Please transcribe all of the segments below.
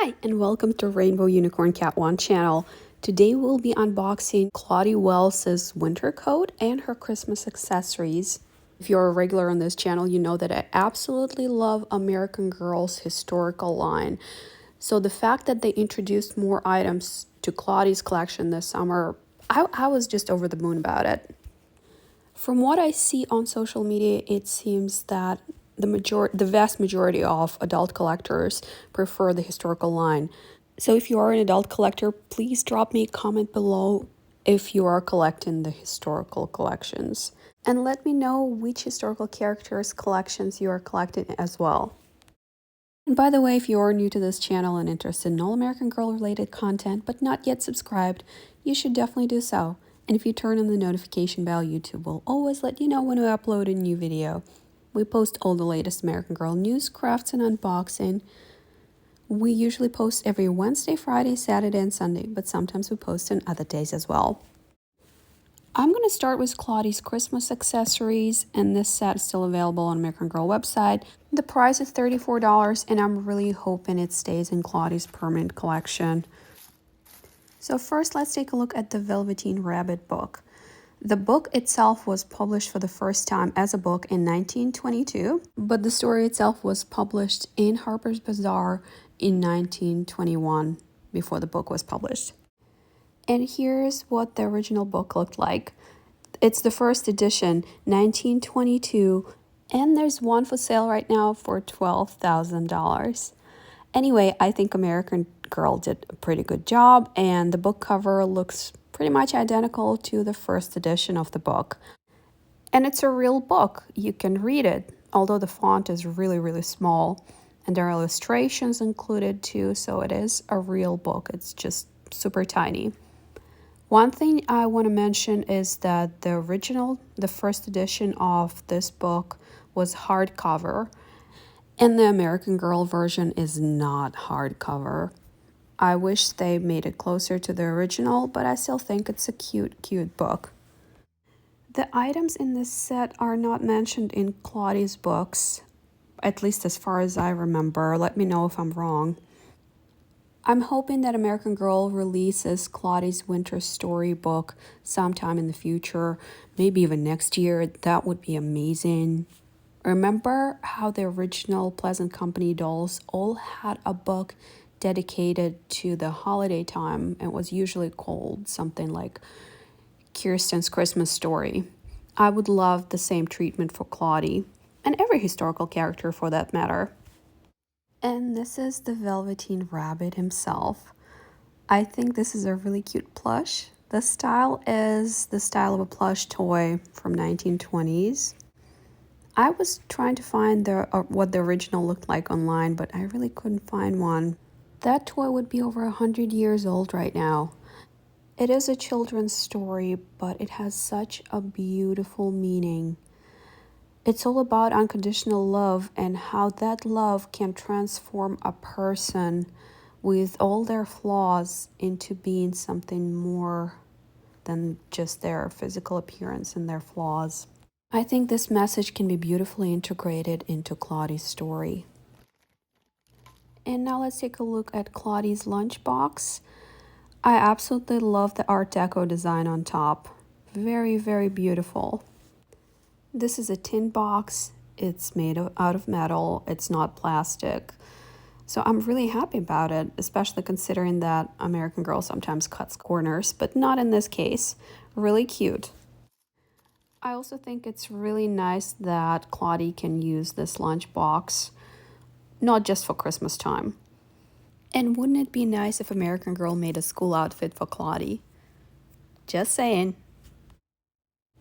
Hi, and welcome to Rainbow Unicorn Cat 1 channel. Today we'll be unboxing Claudie Wells's winter coat and her Christmas accessories. If you're a regular on this channel, you know that I absolutely love American Girl's historical line. So the fact that they introduced more items to Claudie's collection this summer, I was just over the moon about it. From what I see on social media, it seems that the vast majority of adult collectors prefer the historical line. So if you are an adult collector, please drop me a comment below if you are collecting the historical collections. And let me know which historical characters collections you are collecting as well. And by the way, if you are new to this channel and interested in all American Girl related content but not yet subscribed, you should definitely do so. And if you turn on the notification bell, YouTube will always let you know when we upload a new video. We post all the latest American Girl news, crafts, and unboxing. We usually post every Wednesday, Friday, Saturday, and Sunday, but sometimes we post on other days as well. I'm going to start with Claudie's Christmas accessories, and this set is still available on American Girl website. The price is $34, and I'm really hoping it stays in Claudie's permanent collection. So first, let's take a look at the Velveteen Rabbit book. The book itself was published for the first time as a book in 1922, but the story itself was published in Harper's Bazaar in 1921, before the book was published. And here's what the original book looked like. It's the first edition, 1922, and there's one for sale right now for $12,000. Anyway, I think American Girl did a pretty good job, and the book cover looks pretty much identical to the first edition of the book. And it's a real book. You can read it, although the font is really small. And there are illustrations included too, so it is a real book. It's just super tiny. One thing I want to mention is that the first edition of this book was hardcover, and the American Girl version is not hardcover. I wish they made it closer to the original, but I still think it's a cute book. The items in this set are not mentioned in Claudie's books, at least as far as I remember. Let me know if I'm wrong. I'm hoping that American Girl releases Claudie's winter storybook sometime in the future, maybe even next year. That would be amazing. Remember how the original Pleasant Company dolls all had a book dedicated to the holiday time? It was usually called something like Kirsten's Christmas Story. I would love the same treatment for Claudie, and every historical character for that matter. And this is the Velveteen Rabbit himself. I think this is a really cute plush. The style is the style of a plush toy from 1920s. I was trying to find what the original looked like online, but I really couldn't find one. That toy would be over 100 years old right now. It is a children's story, but it has such a beautiful meaning. It's all about unconditional love and how that love can transform a person with all their flaws into being something more than just their physical appearance and their flaws. I think this message can be beautifully integrated into Claudie's story. And now let's take a look at Claudie's lunchbox. I absolutely love the Art Deco design on top. Very beautiful. This is a tin box. It's made out of metal. It's not plastic. So I'm really happy about it, especially considering that American Girl sometimes cuts corners, but not in this case. Really cute. I also think it's really nice that Claudie can use this lunchbox, not just for Christmas time. And wouldn't it be nice if American Girl made a school outfit for Claudie? Just saying.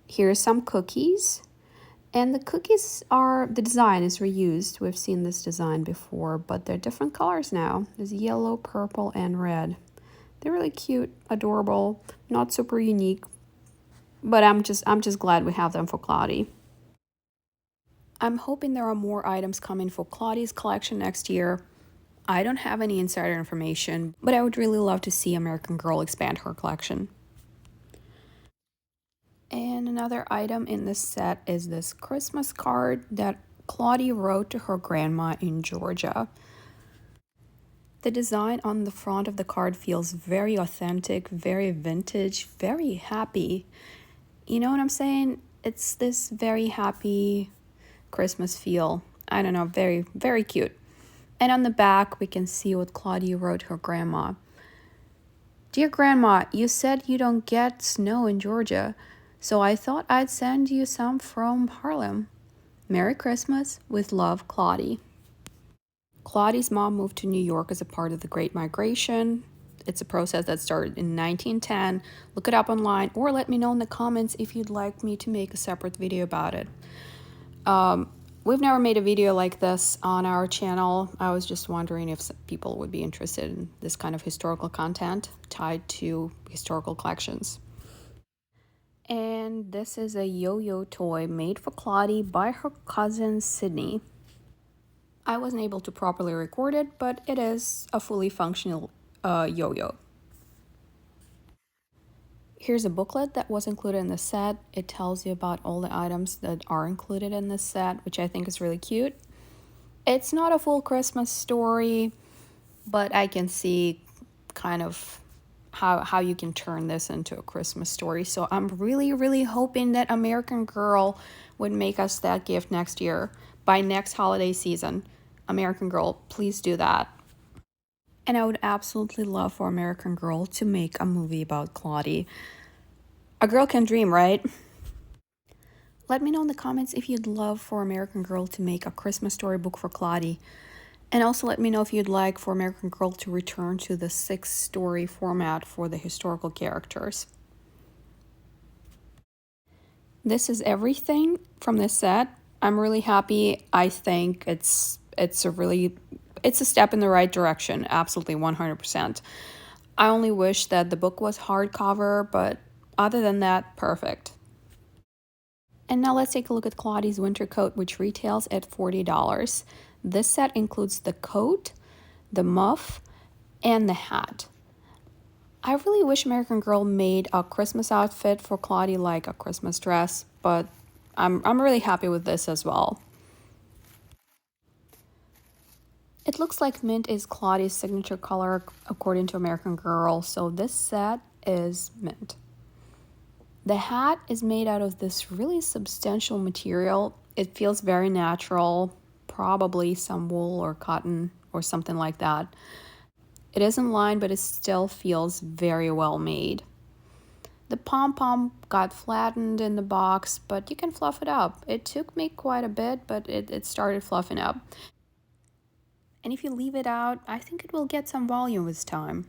Here's some cookies. And the design is reused. We've seen this design before, but they're different colors now. There's yellow, purple, and red. They're really cute, adorable, not super unique, but I'm just glad we have them for Claudie. I'm hoping there are more items coming for Claudie's collection next year. I don't have any insider information, but I would really love to see American Girl expand her collection. And another item in this set is this Christmas card that Claudie wrote to her grandma in Georgia. The design on the front of the card feels very authentic, very vintage, very happy. You know what I'm saying? It's this very happy Christmas feel. I don't know, very, very cute. And on the back, we can see what Claudie wrote her grandma. Dear Grandma, you said you don't get snow in Georgia, so I thought I'd send you some from Harlem. Merry Christmas, with love, Claudie. Claudie's mom moved to New York as a part of the Great Migration. It's a process that started in 1910. Look it up online or let me know in the comments if you'd like me to make a separate video about it. We've never made a video like this on our channel. I was just wondering if people would be interested in this kind of historical content tied to historical collections. And this is a yo-yo toy made for Claudie by her cousin Sydney. I wasn't able to properly record it, but it is a fully functional yo-yo. Here's a booklet that was included in the set. It tells you about all the items that are included in this set, which I think is really cute. It's not a full Christmas story, but I can see kind of how you can turn this into a Christmas story. So I'm really, really hoping that American Girl would make us that gift next year, by next holiday season. American Girl, please do that. And I would absolutely love for American Girl to make a movie about Claudie. A girl can dream, right? Let me know in the comments if you'd love for American Girl to make a Christmas storybook for Claudie. And also let me know if you'd like for American Girl to return to the 6-story format for the historical characters. This is everything from this set. I'm really happy. I think it's a step in the right direction, absolutely 100%. I only wish that the book was hardcover, but other than that, perfect. And now let's take a look at Claudie's winter coat, which retails at $40. This set includes the coat, the muff, and the hat. I really wish American Girl made a Christmas outfit for Claudie, like a Christmas dress, but I'm really happy with this as well. It looks like mint is Claudie's signature color according to American Girl, so this set is mint. The hat is made out of this really substantial material. It feels very natural, probably some wool or cotton or something like that. It isn't lined, but it still feels very well made. The pom-pom got flattened in the box, but you can fluff it up. It took me quite a bit, but it started fluffing up. And if you leave it out, I think it will get some volume with time.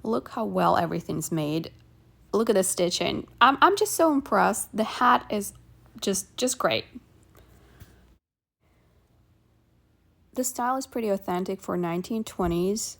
Look how well everything's made. Look at the stitching. I'm just so impressed. The hat is just great. The style is pretty authentic for 1920s.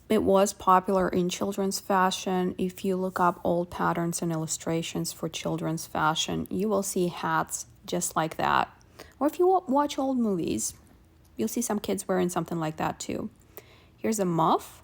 It was popular in children's fashion. If you look up old patterns and illustrations for children's fashion, you will see hats just like that. Or if you watch old movies, you'll see some kids wearing something like that too. Here's a muff.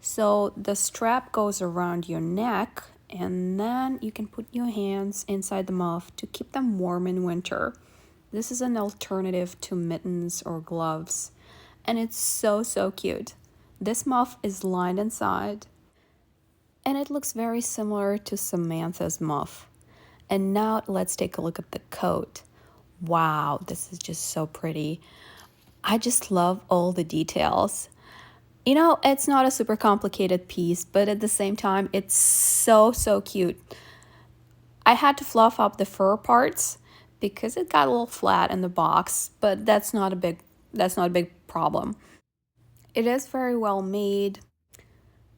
So the strap goes around your neck, and then you can put your hands inside the muff to keep them warm in winter. This is an alternative to mittens or gloves, and it's so cute. This muff is lined inside, and it looks very similar to Samantha's muff. And now let's take a look at the coat. Wow, this is just so pretty. I just love all the details. You know, it's not a super complicated piece, but at the same time, it's so cute. I had to fluff up the fur parts because it got a little flat in the box, but that's not a big problem. It is very well made.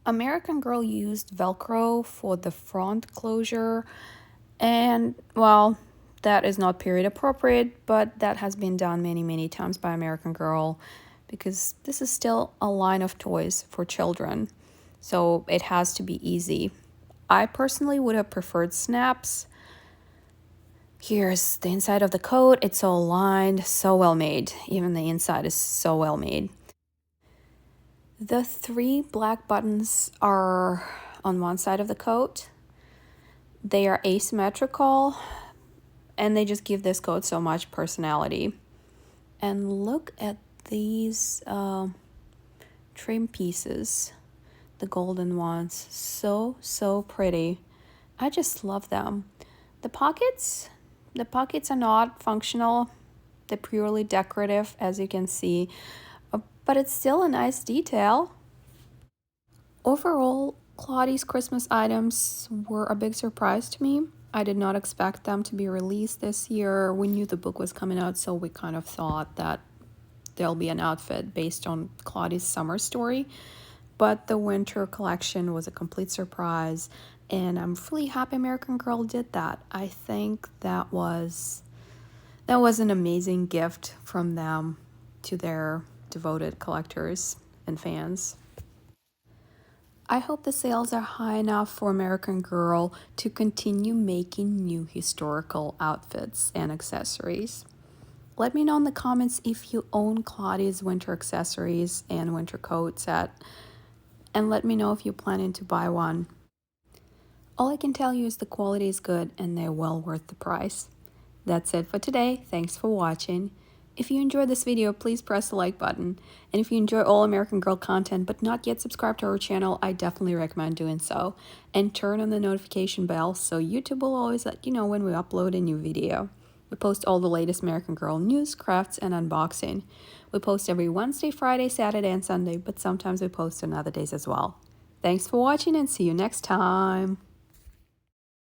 American Girl used Velcro for the front closure, and well, that is not period appropriate, but that has been done many times by American Girl because this is still a line of toys for children, so it has to be easy. I personally would have preferred snaps. Here's the inside of the coat. It's all lined, so well made. Even the inside is so well made. The 3 black buttons are on one side of the coat. They are asymmetrical, and they just give this coat so much personality. And look at these trim pieces, the golden ones. So pretty. I just love them. The pockets are not functional. They're purely decorative, as you can see, but it's still a nice detail. Overall, Claudie's Christmas items were a big surprise to me. I did not expect them to be released this year. We knew the book was coming out, so we kind of thought that there'll be an outfit based on Claudie's summer story. But the winter collection was a complete surprise, and I'm really happy American Girl did that. I think that was an amazing gift from them to their devoted collectors and fans. I hope the sales are high enough for American Girl to continue making new historical outfits and accessories. Let me know in the comments if you own Claudie's winter accessories and winter coat set, and let me know if you're planning to buy one. All I can tell you is the quality is good and they're well worth the price. That's it for today. Thanks for watching. If you enjoyed this video, please press the like button. And if you enjoy all American Girl content but not yet subscribed to our channel, I definitely recommend doing so. And turn on the notification bell so YouTube will always let you know when we upload a new video. We post all the latest American Girl news, crafts, and unboxing. We post every Wednesday, Friday, Saturday, and Sunday, but sometimes we post on other days as well. Thanks for watching and see you next time.